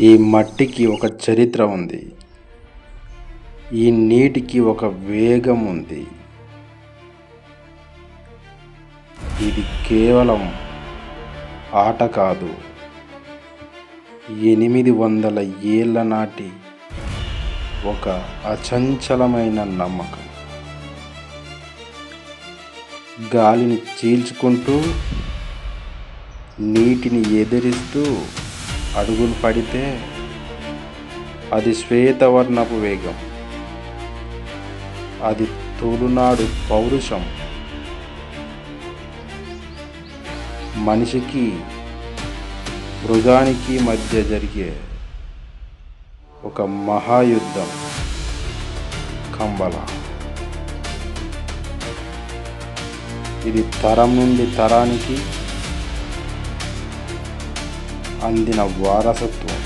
ఈ మట్టికి ఒక చరిత్ర ఉంది. ఈ నీటికి ఒక వేగం ఉంది. ఇది కేవలం ఆట కాదు, 800 ఏళ్ల నాటి ఒక అచంచలమైన నమ్మకం. గాలిని చీల్చుకుంటూ, నీటిని ఎదిరిస్తూ అడుగులు పడితే అది శ్వేతవర్ణపు వేగం. అది తొలునాడు పౌరుషం. మనిషికి మృగానికి మధ్య జరిగే ఒక మహాయుద్ధం. కంబల. ఇది తరం నుండి తరానికి అందిన వారసత్వం.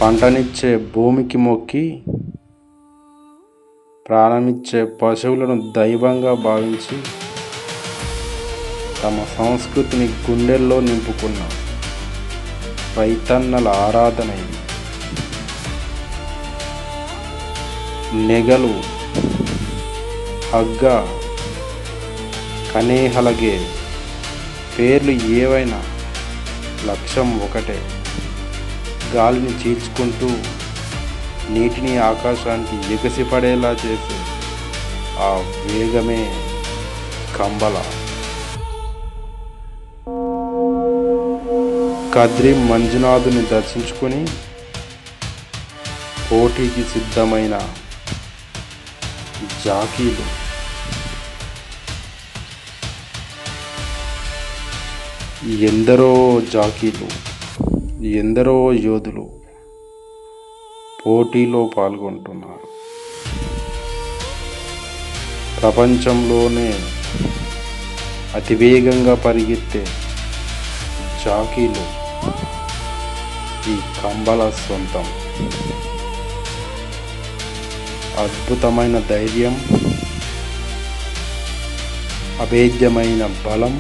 పంటనిచ్చే భూమికి మొక్కి, ప్రాణమిచ్చే పశువులను దైవంగా భావించి తమ సంస్కృతిని గుండెల్లో నింపుకున్న రైతన్నల ఆరాధన ఇది. నెగలు, హగ్గ, కనేహలగే పేర్లు ఏవైనా లక్ష్యం ఒకటే. గాలిని చీల్చుకుంటూ నీటిని ఆకాశానికి ఎగసిపడేలా చేసే ఆ వేగమే కంబల. కద్రి మంజునాథుని దర్శించుకొని పోటీకి సిద్ధమైన జాకీలు. ఎందరో జాకీలు, ఎందరో యోధులు పోటీలో పాల్గొంటున్నారు. ప్రపంచంలోనే అతివేగంగా పరిగెత్తే జాకీలు ఈ కంబల సొంతం. అద్భుతమైన ధైర్యం, అభేద్యమైన బలం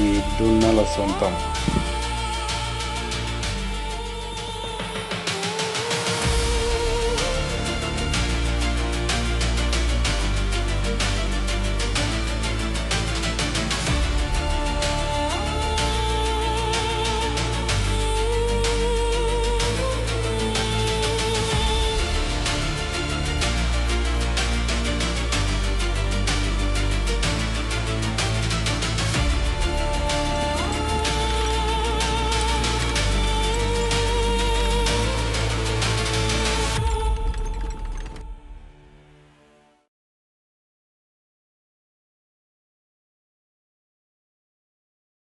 ఈ దున్నల సొంతం.